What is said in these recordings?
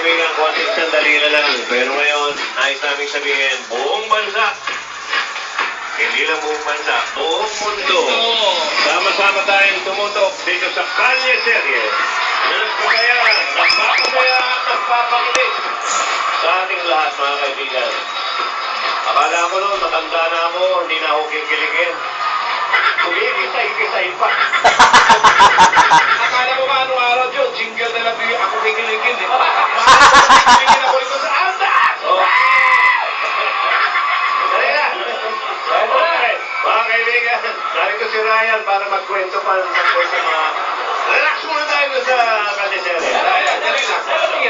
kaibigan, konting sandali na lang. Pero ngayon, nais namin sabihin, buong bansa, hindi lang buong bansa, buong mundo. Sama-sama tayong tumutok dito sa Kalye Serye. Na nagpapasaya at nagpapakilig sa ating lahat, mga kaibigan. Akala ko noon, matanda na ako, hindi na ako kikiligin. Kumikisay-kisay pa. Akala ko nga anong araw, Joe, jingle na lang yung ako kikiligin eh. Kikiligin ako ito sa andas! Dali na! Okay, mga kaibigan, narito si Ryan para magkwento pa ng tungkol sa mga... Relax muna tayo sa Kalyeserye.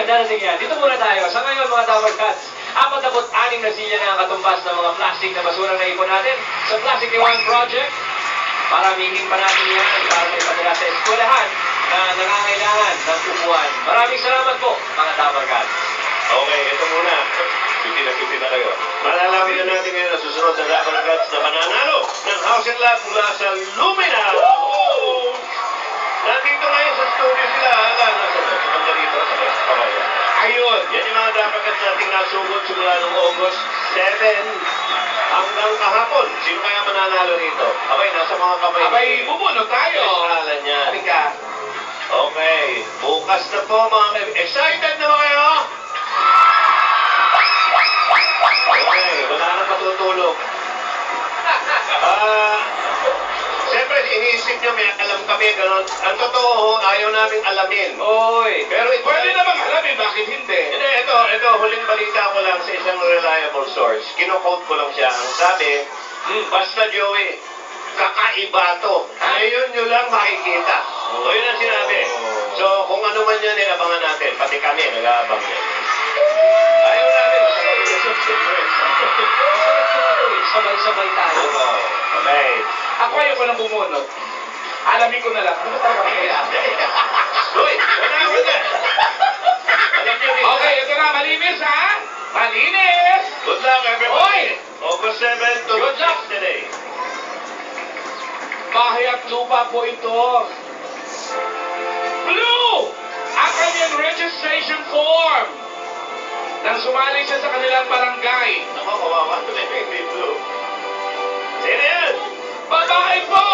Darating yan. Dito muna tayo. Sa ngayon, mga Tower Cats, 46 na silya na ang katumbas ng mga plastic na basura na ipon natin sa Plastic One Project. Maraming pa natin yan para may padala sa eskwelahan na nangangailangan ng upuan. Maraming salamat po, mga Tower Cats. Okay, ito muna. Cutie na kayo. Malalaman na natin ngayon ang susunod na Tower Cats na mananalo ng House and Lot mula sa Lumina. Oh! Nandito ngayon sa studio sila. Nasa banda dito. Ayun, yan yung mga Tower Cats nating nasugod simula noong August 7 hanggang kahapon. Sino kaya mananalo rito? Abay, nasa mga kamay. Abay, bubunod tayo! Pangalan niya. Halika. Okay, bukas na po mga kaibigan. Excited na ba kayo? Okay, wala na matutulog. Siyempre, iniisip nyo, may alam kami, gano'n. Ang totoo, ayaw naming alamin. Oy! Pero ito, Pwede naman alamin, bakit hindi? Hindi, ito, huling balita ko lang sa isang reliable source. Kino-quote ko lang siya. Ang sabi, basta Joey, kakaiba to. Ngayon nyo lang makikita. O yun ang sinabi. So, kung ano man yan, abangan natin. Pati kami, nag-aabang yan. Ayaw namin. Sabay-sabay tayo. Okay. Ako ayoko nang bumunod. Alamin ko na lang. Ano ba talaga kaya? Uy, wala. Alam niyo, Okay, ito na. Malinis, ha? Malinis! good luck, everybody. Oy! August 7 to Good luck. today. Bahay at lupa po ito. Blue! Ang kanyang registration form. Nang sumali siya sa kanilang barangay. Ako, kawawa. Baby blue. Sino yan? Babae po!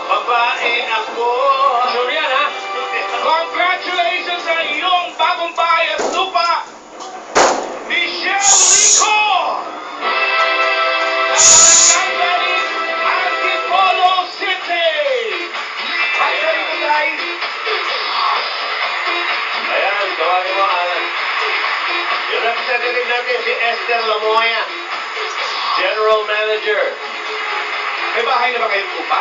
Babae ako. Sure yan, ha? Congratulations sa iyong bagong bahay at lupa, Michelle Rico! Ng Barangay Antipolo City! Hi sa Rico, guys! Ayan, tawagin mo, Alan. Yung representative natin, si Esther Lamoya. General Manager. May bahay na ba kayong lupa?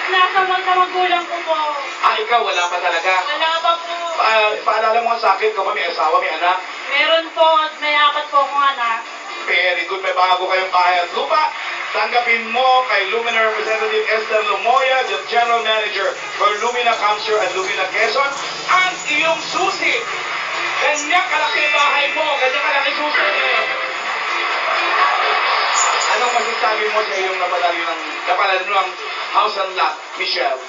Nasa magkamagulang ko po. Ikaw, wala pa talaga. Wala pa po. Paalala mo nga sa akin, kung may asawa, may anak. Meron po at may 4 po akong anak. Very good, may bago kayong bahay at lupa. Tanggapin mo kay Lumina Representative Esther Lumoya, the General Manager for Lumina Camsur at Lumina Quezon, ang iyong susi. Ganyan kalaki bahay mo, ganyan kalaki susi. Anong masasabi mo sa iyong napalalo ng House and Lot, Michelle?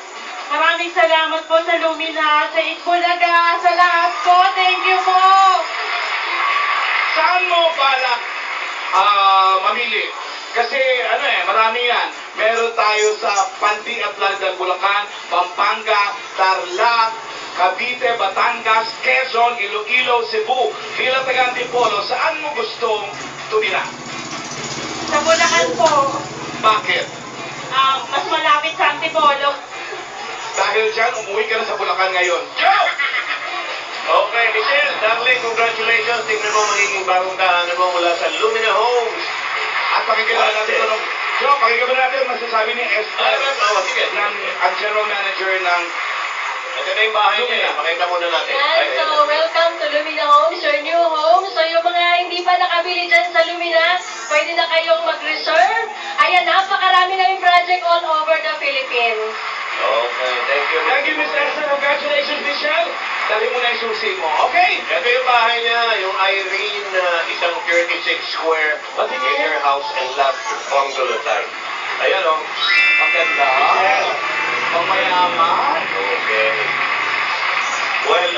Maraming salamat po sa Lumina, sa Itbulaga, sa lahat po. Thank you po. Saan mo balak mamili? Kasi marami yan. Meron tayo sa Pandi at Lagdag, Bulacan, Pampanga, Tarlac, Cavite, Batangas, Quezon, Iloilo, Cebu, bilang taga Antipolo. Saan mo gustong tumira? Sa Bulacan po, Bakit? mas malapit sa Antipolo. Dahil dyan, umuwi ka na sa Bulacan ngayon. Joe! Okay, Michelle, darling, congratulations. Tingnan mo magiging bagong tahanan mo mula sa Lumina Homes. At pakinggan natin ito. Joe, pakinggan natin masasabi ni Esther Sige. ang General Manager ng Ito na yung bahay niya. Pakita muna natin. Yan, so welcome to Lumina Homes, your new home. So yung mga hindi pa nakabili dyan sa Lumina, pwede na kayong mag-reserve. Ayan, napakarami na yung project all over the Philippines. Okay, thank you. Thank you, Miss Esther. Congratulations, Michelle. Dali mo na yung susi mo, okay? Ito yung bahay niya, yung Irene, isang 36 square inner house and lot bungalow type. Ayan o. Maganda. Pamayaman. Okay. Well,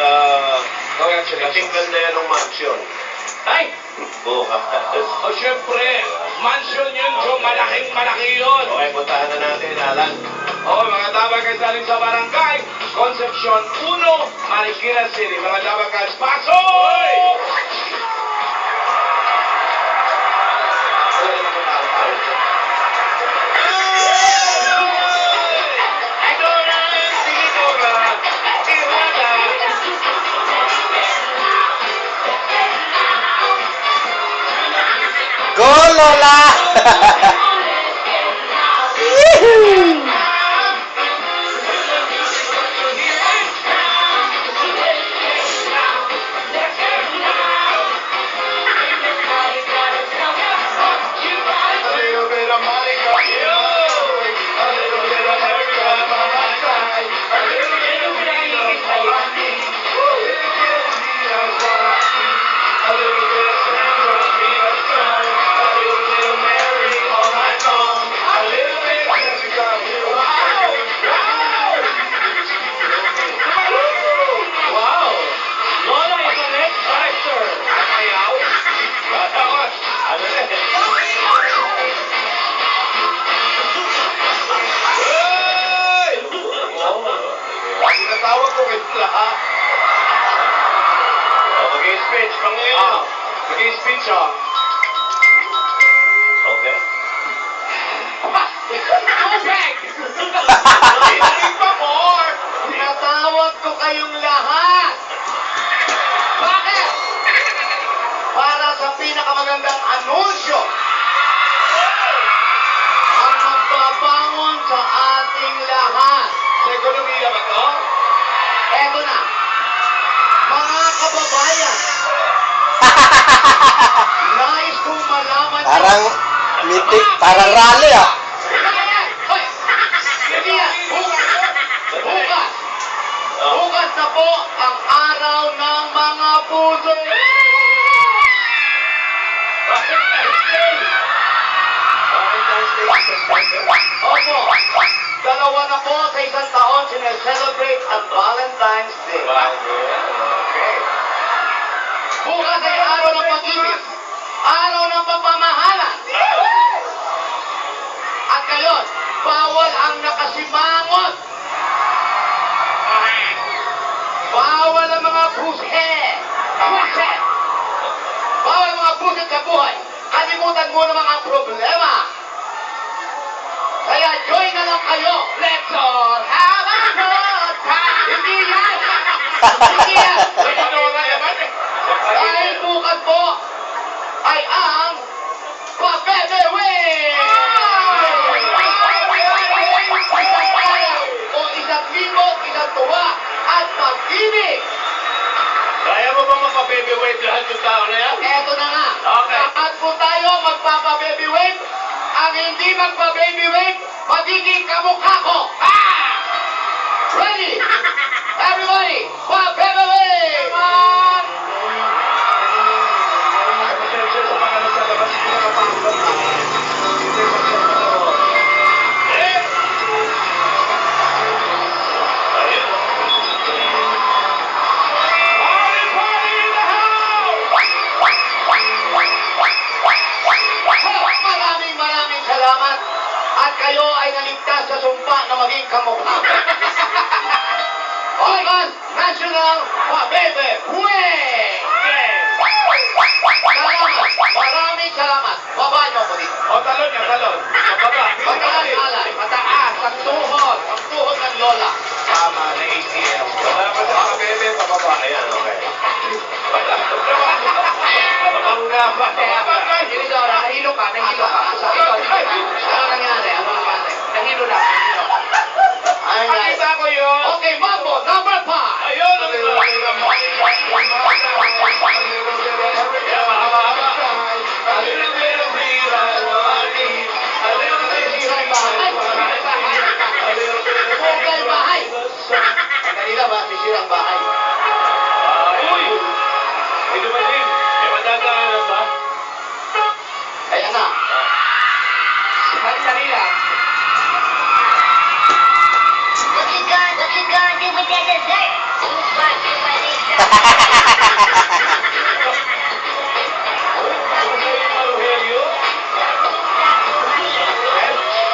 Congratulations. Kasing ganda yan ng mansion. Ay! Bukas. O syempre, mansion yun, so malaking-malaki yun. Okay, puntahan na natin, Alan. O, mga tabagay sa sa barangay, Concepcion 1, Marikina City. Mga tabagay, pasok! Wala naman kung tao. Go, Lola! Yee-hoo! A little bit of Monica, a little bit of Erica by my side, a little bit of Rita, all I need. A little bit of Rita, all I need. A little bit of Sandra, Rita Strong, a little bit of Mary, all night long. A little bit of Jessica, Wow! Lola is the next character. ayaw. Tapos, Ano na? Hey! Tinatawag ko kayo lahat. Mag-speech, Panginoon. Ah, mag-speech ah. Okay. Tubig! Hindi pa more! Tinatawag ko kayong lahat! Bakit? Para sa pinakamagandang anunsyo ang magbabangon sa ating lahat. Sa ekonomiya ba to? Eto na. Mga kababayan, nais kong malaman nyo- Parang meeting, parang rally ah. Hoy! Hindi yan! Bukas! Bukas na po ang araw ng mga puso! Opo! Dalawa na po sa isang taon sineselebrate ang Valentine's Day. Okay. Bukas ay araw ng pag-ibig. Araw ng pagmamahalan. At ngayon, bawal ang nakasimangot. Bawal ang mga puset. Puset. Bawal ang mga puset sa buhay. Kalimutan mo naman ang problema. Kaya join na lang kayo. Let's all have a good time. Hindi yan. Hindi yan. Dahil bukas po ay ang Pabebewin! Isang kaya o isang libot, isang tuwa at pag-ibig. Kaya mo ba magpa-baby wave lahat yung tao na yan? Eto na nga. Okay. Lahat po tayo magpapa-baby wave. Ang hindi magpa-baby wave, magiging kamukha ko. Ah! Ready? Everybody, pa-baby wave! Pasensya sa mga nasa labas, hindi nakapasok na. Hindi magsasabi. Eh! Ayun. Party, party in the house! Maraming salamat. At kayo ay naligtas sa sumpa na maging kamukha. August National Pabebe Way! Salamat. Maraming salamat. Baba niyo ako dito. O, talon niya, talon. Pababa. Mataas, alay. Mataas. Ang tuhod. Ang tuhod ng lola. Tama na ATM. Wala pa sa pabebe, pababa. Ayan, okay. Pabangga pa. Hindi daw, nahilo ka. Nahilo ka. Sa ito. Ano nangyari? Ano nangyari? Nahilo lang. Nahilo. Ayun, guys. Nakita ko yun. Okay, mambo. Number 5. Ayun, ang Bukal bahay. Ang kanila ba? Sisirang bahay. Uy! May dumating. May madadaanan ba? Ayan na. Sali lang. What you gonna do with that dessert? Rogelio.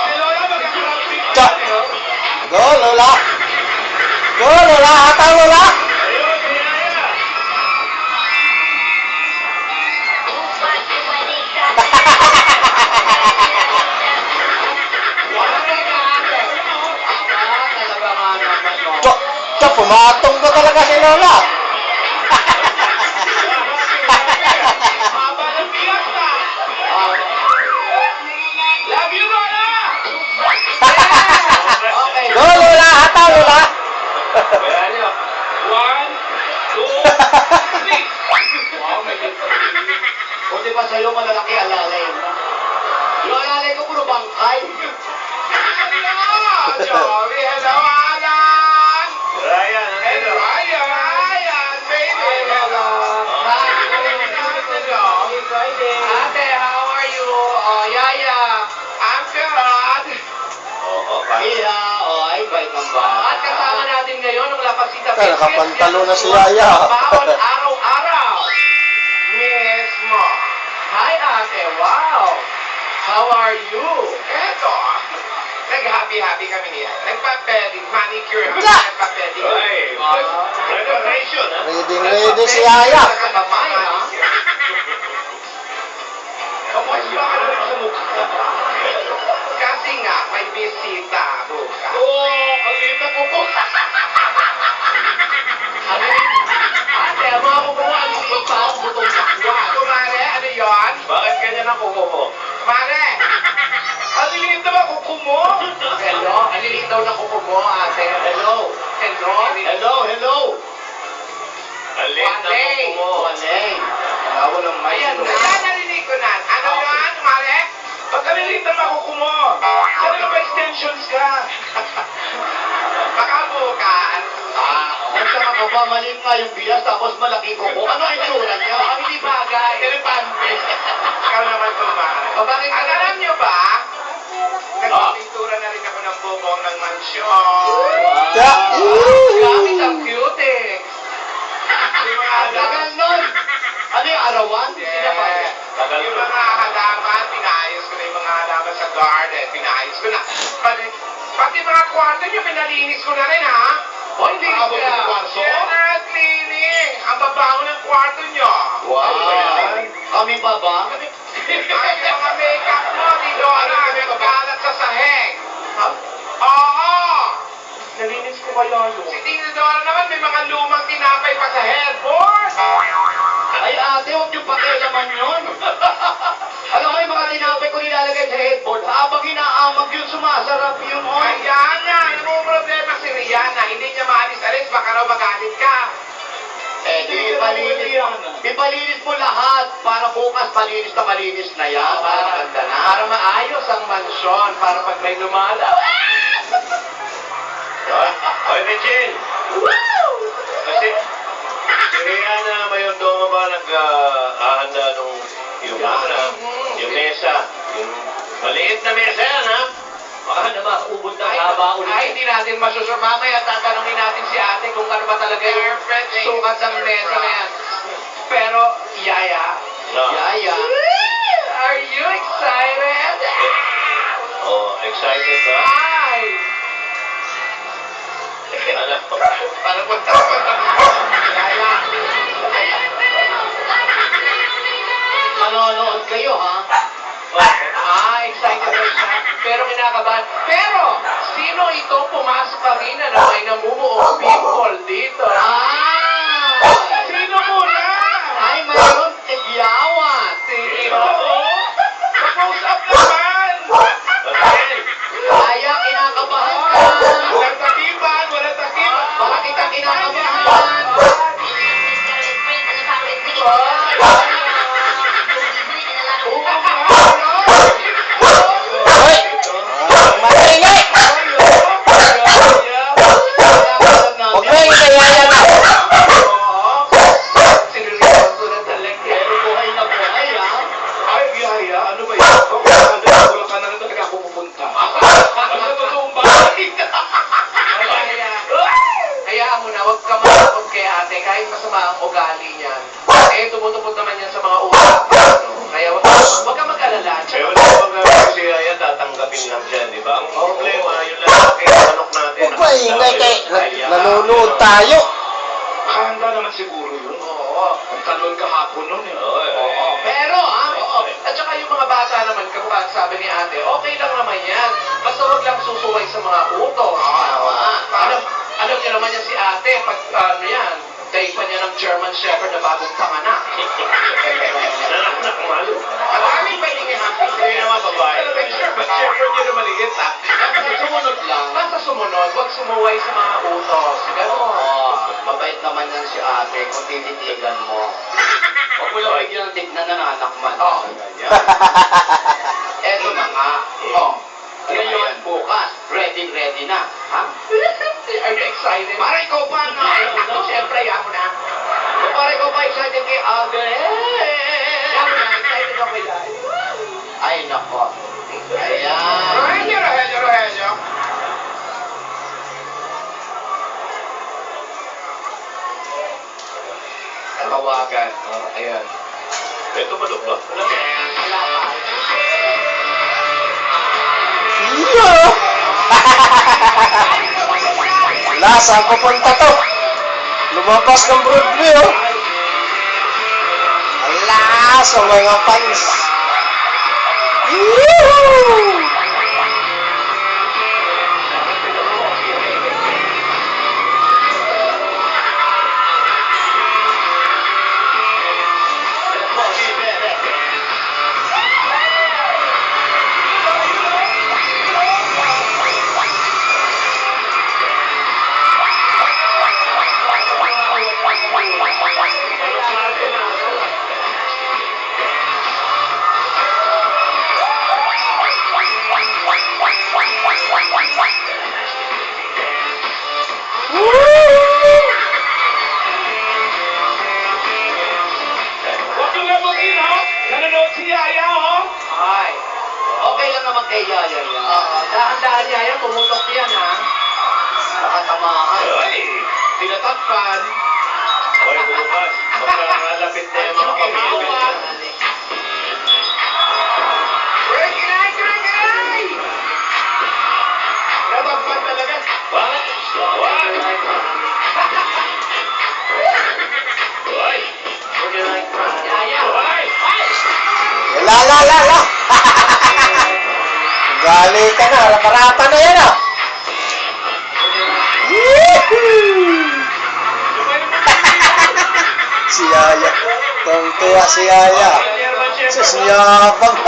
Si Lola magkakaramping Cha. yan, eh, oh. Go, Lola! Go, Lola! Hatang Lola! Ayun, si Yaya. Cha, cha, pumatong ko talaga si Lola! Haba ng bigas na. Love you, Lola! Okay. Go, Lola! Hatang Lola! Kaya niyo. 1, 2, 3. Wow, may Buti pa sa'yo malalaki alalay mo. Yung alalay ko puro bangkay. Hello, Joey. Hello, Alan. Ryan, Hello, ano? Ryan. Ryan, baby. Hello. Ate, how are you? Oh, Yaya. I'm good. Oo, kaya. Iya, ay, bait ng bata. At kasama natin ngayon ang Lapasita Kaya nakapantalo na si Yaya. Bawal araw-araw. Mismo. Hi, ate. Wow. How are you? Eto. Nag-happy-happy kami niya. Nagpa-pedi, manicure, Wala. nagpa-pedi. Ay, preparation, ha? Ready si Yaya. Kamay, ha? Kamuha ba ka naman sa mukha? Kasi nga, may bisita bukas. Oo, ang liit na kuko. Ate, mga kuko, ang liit pa ang butong sakwa. Kumare, ano yon? Bakit ganyan ang kuko ko? Mare, ang liit na ba kuko mo? Hello, ang liit daw na kuko mo, ate. Hello. Hello. Hello, hello. Ang liit na kuko mo. Walay. Walang may Ayan na, narinig ko na. Ano yan, Mare? Ba't narinig na makuko mo? Sana na ba extensions ka? Baka bukas. Magkaka ka ba, maliit nga yung bilas, tapos malaki ko. Ano ang itsura niya? Ang hindi bagay. Elepante. Ikaw naman to, Mare. Bakit At alam niyo ba, nagpapintura na rin ako ng bubong ng mansyon. Cha. Gamit ang cutex. Yung mga Ang tagal nun. Ano yung arawan? Sino ba? Tagal Yung nun. mga halaman, pinaayos ko na yung mga halaman sa garden. Pinaayos ko na. Pati mga kwarto niyo, pinalinis ko na rin, ha? O, hindi Abot yung kwarto? General cleaning. Ang babaho ng kwarto niyo. Wow. Kami pa ba? Ay, yung mga makeup mo, di Dora, nagkalat sa sahig. Oo. Nalinis ko kaya yun. Si Tito Dora naman, may mga lumang tinapay pa sa headboard. Ay ate, huwag niyo pakialaman yun. Alam mo yung mga tinapay ko nilalagay sa headboard, habang inaamag yun, sumasarap yun, oy. Ayan nga, yung mga problema si Rihanna, hindi niya maalis-alis, baka raw magalit ka. Eh, di ipalinis mo lahat para bukas malinis na yan, para maganda na. Para maayos ang mansyon, para pag may lumalaw. Oy, Regine. Kasi, si Rihanna Mayordoma ba nag-ahanda nung yung mesa? Yung maliit na mesa yan, ha? Baka naman, ubod ng haba ulit. Ay, hindi natin masusur. Mamaya tatanungin natin si ate kung ano ba talaga yung sukat ng mesa na yan. Pero, Yaya, No. Yaya. are you excited? Oh, excited ba? Ay! Ano? Parang magtapos. Yaya. Manonood kayo, ha? Excited na siya. Pero kinakabahan. Pero, sino ito pumasok kanina na may namumuong pimple dito? Sino muna? Ay, mayroon tigyawan. Sino? Close up naman! Regine. Kaya kinakabahan ka. Walang takipan, walang takipan. Bakit kita kinakabahan? Hoy! Maingay! Huwag mo yung kayaya tayo. Handa naman siguro yun. Oo. Ang talon kahapon nun eh. Oo. Pero at saka yung mga bata naman, kapag sabi ni ate, okay lang naman yan. Basta wag lang susuway sa mga utos. Alam niyo naman yan si ate, pag ano yan, dahil pa niya ng German Shepherd na bagong panganak. Nananak malo. Maraming pwedeng i-happy. Hindi naman babae. Pero may German Shepherd yun na maliit ha. Basta sumunod lang. Basta sumunod, wag sumuway sa mga utos. Gano'n. Mabait naman yan si ate kung tititigan mo. Huwag mo lang bigyan ng tignan na nanakman. Oo. Eto na nga. Ngayon, bukas, ready na. Ha? Are you excited? Para ikaw pa na. Siyempre, yan mo na. Para ikaw pa excited kay Alden. Yan mo na, excited ako yan. Ay, nako. Ayan. Rogelio. Tawagan. Ayan. Ito ba, Dok? Iyo! Wala, saan pupunta to? Lumabas ng Broadway, oh. Wala, sa mga fans. Yoo! Huwag yung lamutin, ha? Nanonood si Yaya, ha? Ay. Okay lang naman kay Yaya yan. Dahan-dahan Yaya, pumutok yan ha. Nakatamaan. Ay! Tinatakpan. Hoy, bukas. Magkakalapit na yung mga pamilya. Rekinay! Natakpan talaga. What? What? Hoy! Yaya. Hoy! La. Gali ka na, parata na yan, ah. Yee-hoo! Si Yaya. Tungtuwa si Yaya. Sisiyabang.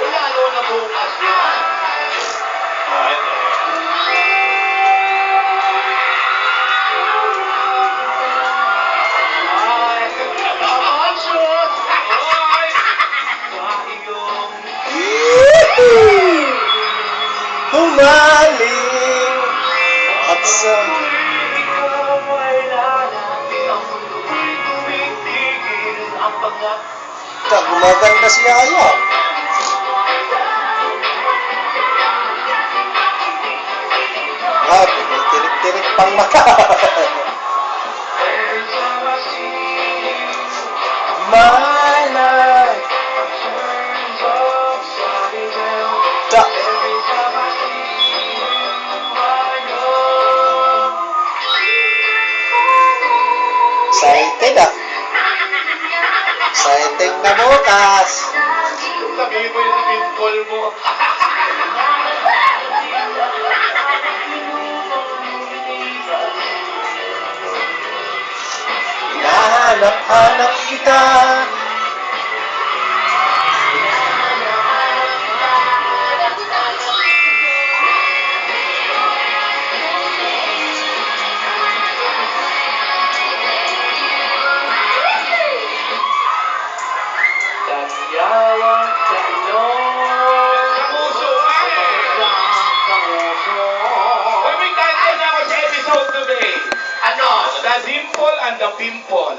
Lalo na bukas yan. Ay, Shoot! Yee-hoo! Humaling at sa... Gumaganda si Yaya. Tirik-tirik pang maka. My life. Excited, ah. Exciting na bukas. Sabihin mo yung pimple mo. Hinahanap-hanap kita. Kamuso, ay! Uy, may title na ako sa episode today. Ano? The Dimple and the Pimple.